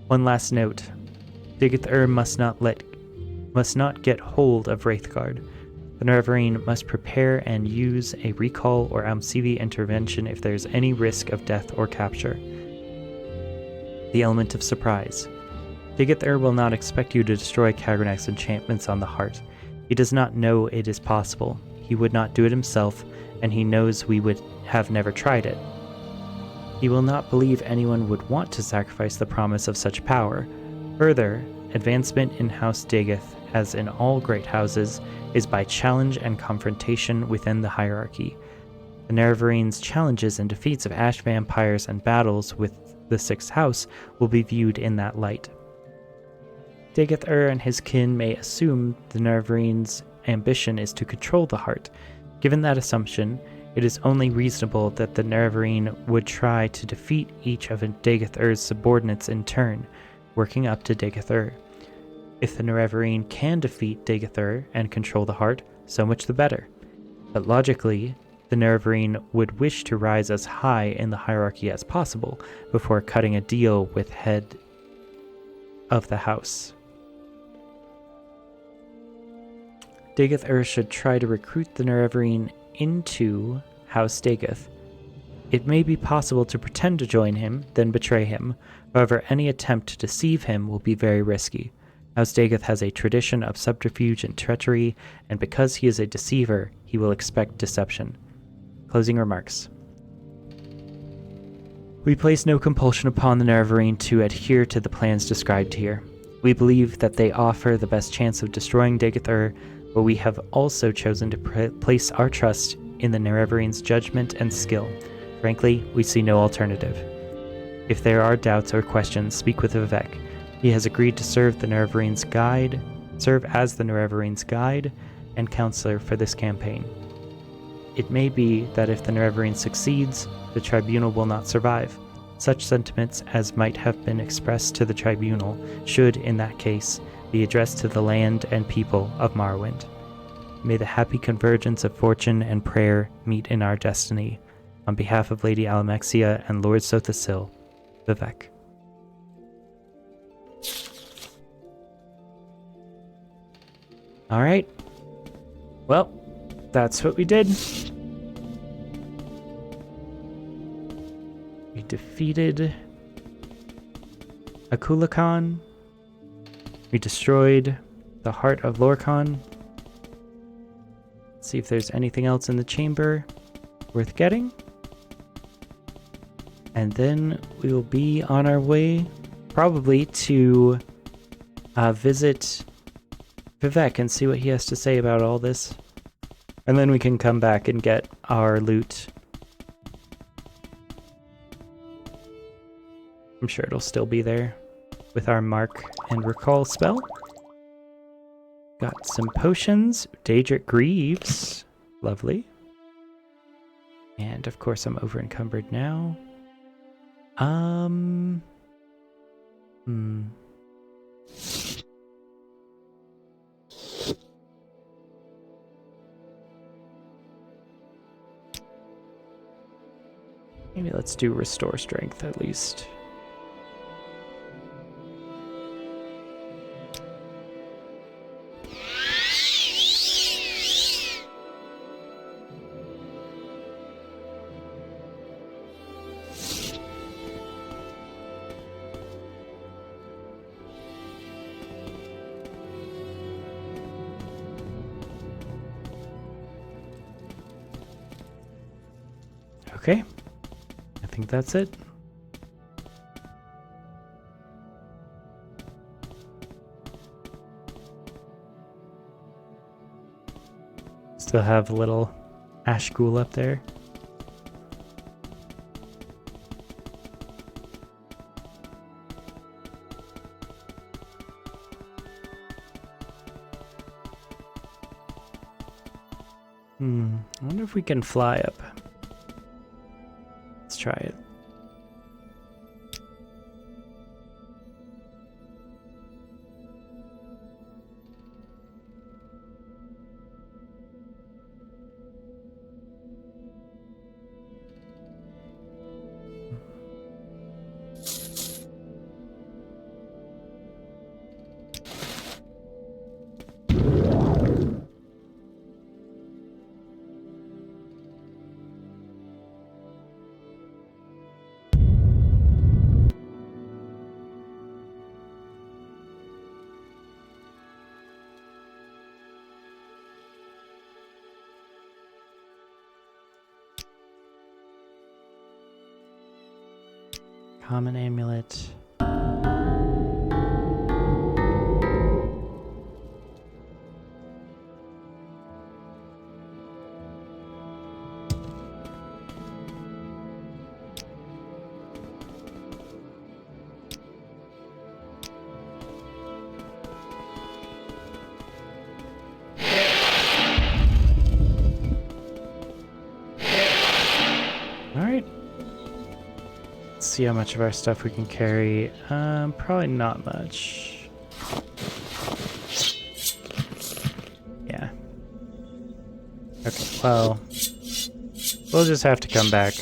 One last note. Dagoth must not get hold of Wraithguard. The Nerevarine must prepare and use a recall or Amcivi intervention if there is any risk of death or capture. The element of surprise. Dagoth will not expect you to destroy Kagranak's enchantments on the heart. He does not know it is possible. He would not do it himself, and he knows we would have never tried it. He will not believe anyone would want to sacrifice the promise of such power. Further, advancement in House Dagoth, as in all great houses, is by challenge and confrontation within the hierarchy. The Nerevarines' challenges and defeats of ash vampires and battles with the Sixth House will be viewed in that light. Dagoth and his kin may assume the Nerevarines' ambition is to control the heart. Given that assumption, it is only reasonable that the Nerevarine would try to defeat each of Dagoth's subordinates in turn, working up to Dagoth. If the Nerevarine can defeat Dagoth and control the heart, so much the better. But logically, the Nerevarine would wish to rise as high in the hierarchy as possible before cutting a deal with head of the house. Dagoth should try to recruit the Nerevarine into House Dagoth. It may be possible to pretend to join him, then betray him. However, any attempt to deceive him will be very risky. House Dagoth has a tradition of subterfuge and treachery, and because he is a deceiver, he will expect deception. Closing remarks. We place no compulsion upon the Nerevarine to adhere to the plans described here. We believe that they offer the best chance of destroying Dagoth, but we have also chosen to place our trust in the Nerevarines' judgment and skill. Frankly, we see no alternative. If there are doubts or questions, speak with Vivek. He has agreed to serve as the Nerevarines' guide and counselor for this campaign. It may be that if the Nerevarine succeeds, the tribunal will not survive. Such sentiments as might have been expressed to the tribunal should, in that case, be addressed to the land and people of Morrowind. May the happy convergence of fortune and prayer meet in our destiny. On behalf of Lady Alamexia and Lord Sothasil, Vivek. Alright. Well, that's what we did. We defeated Akulakan. We destroyed the heart of Lorkhan. Let's see if there's anything else in the chamber worth getting. And then we will be on our way probably to visit Vivek and see what he has to say about all this. And then we can come back and get our loot. I'm sure it'll still be there with our mark and recall spell. Got some potions. Daedric Greaves. Lovely. And of course I'm over encumbered now. Maybe let's do restore strength at least. Okay, I think that's it. Still have a little ash ghoul up there. I wonder if we can fly up. Let's try it. Common amulet. Alright. See how much of our stuff we can carry. Probably not much. Yeah. Okay, well, we'll just have to come back.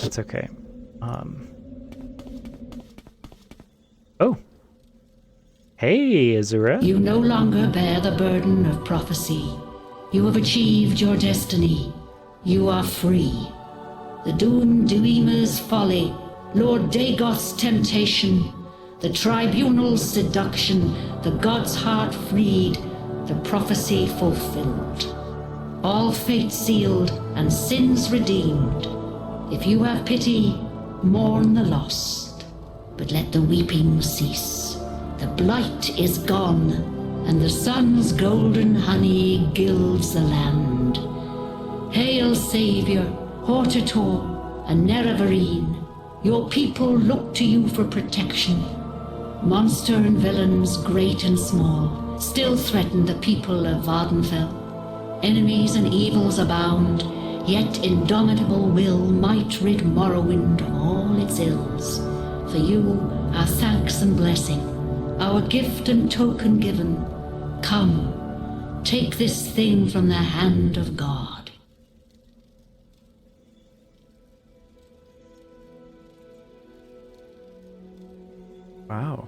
That's okay. Oh. Hey, Azura. You no longer bear the burden of prophecy. You have achieved your destiny. You are free. The Doom Duima's folly, Lord Dagoth's temptation, the Tribunal's seduction, the God's heart freed, the prophecy fulfilled. All fate sealed and sins redeemed. If you have pity, mourn the lost, but let the weeping cease. The blight is gone, and the sun's golden honey gilds the land. Hail, Savior, Hortator and Nerevarine, your people look to you for protection. Monster and villains, great and small, still threaten the people of Vardenfell. Enemies and evils abound, yet indomitable will might rid Morrowind of all its ills. For you, our thanks and blessing, our gift and token given. Come, take this thing from the hand of God. Wow.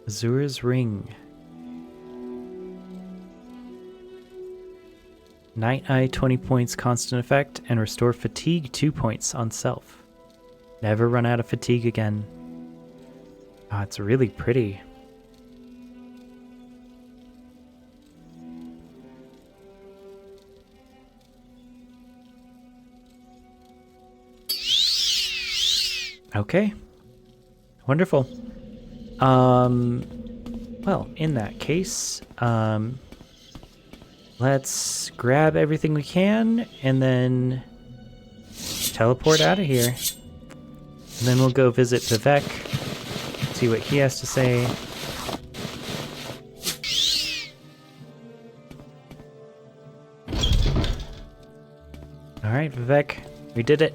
Azura's ring. Night Eye 20 points constant effect and restore fatigue 2 points on self. Never run out of fatigue again. Ah, it's really pretty. Okay. Wonderful. Well, in that case, let's grab everything we can and then teleport out of here. And then we'll go visit Vivek, see what he has to say. Alright, Vivek, we did it.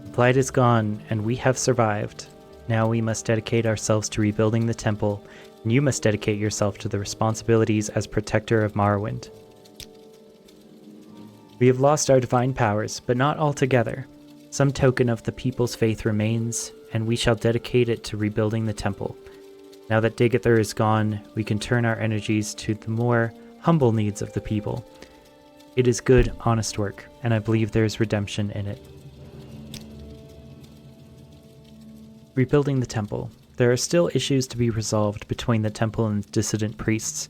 The blight is gone, and we have survived. Now we must dedicate ourselves to rebuilding the temple, and you must dedicate yourself to the responsibilities as protector of Morrowind. We have lost our divine powers, but not altogether. Some token of the people's faith remains, and we shall dedicate it to rebuilding the temple. Now that Dagoth is gone, we can turn our energies to the more humble needs of the people. It is good, honest work, and I believe there is redemption in it. Rebuilding the temple. There are still issues to be resolved between the temple and dissident priests,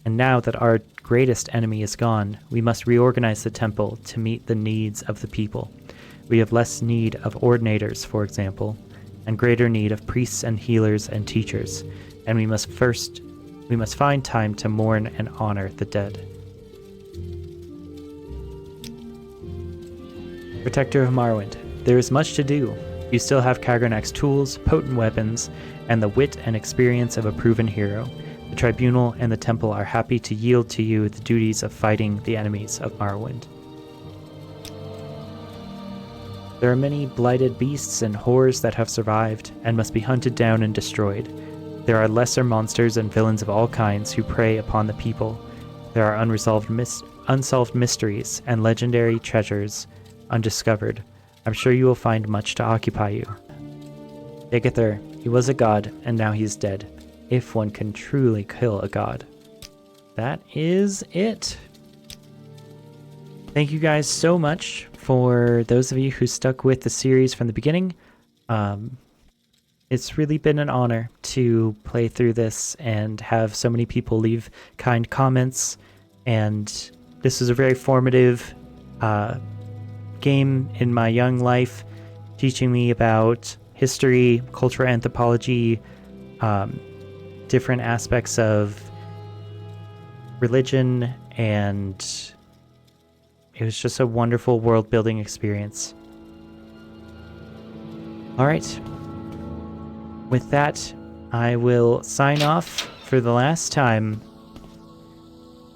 and now that our greatest enemy is gone, we must reorganize the temple to meet the needs of the people. We have less need of ordinators, for example, and greater need of priests and healers and teachers, and we must first We must find time to mourn and honor the dead. Protector of Morrowind, there is much to do. You still have Kagranak's tools, potent weapons, and the wit and experience of a proven hero. The Tribunal and the Temple are happy to yield to you the duties of fighting the enemies of Morrowind. There are many blighted beasts and horrors that have survived and must be hunted down and destroyed. There are lesser monsters and villains of all kinds who prey upon the people. There are unsolved mysteries and legendary treasures undiscovered. I'm sure you will find much to occupy you. Dagoth, he was a god, and now he's dead. If one can truly kill a god. That is it. Thank you guys so much for those of you who stuck with the series from the beginning. It's really been an honor to play through this and have so many people leave kind comments. And this was a very formative game in my young life, teaching me about history, cultural anthropology, different aspects of religion, and it was just a wonderful world-building experience. All right. With that, I will sign off for the last time.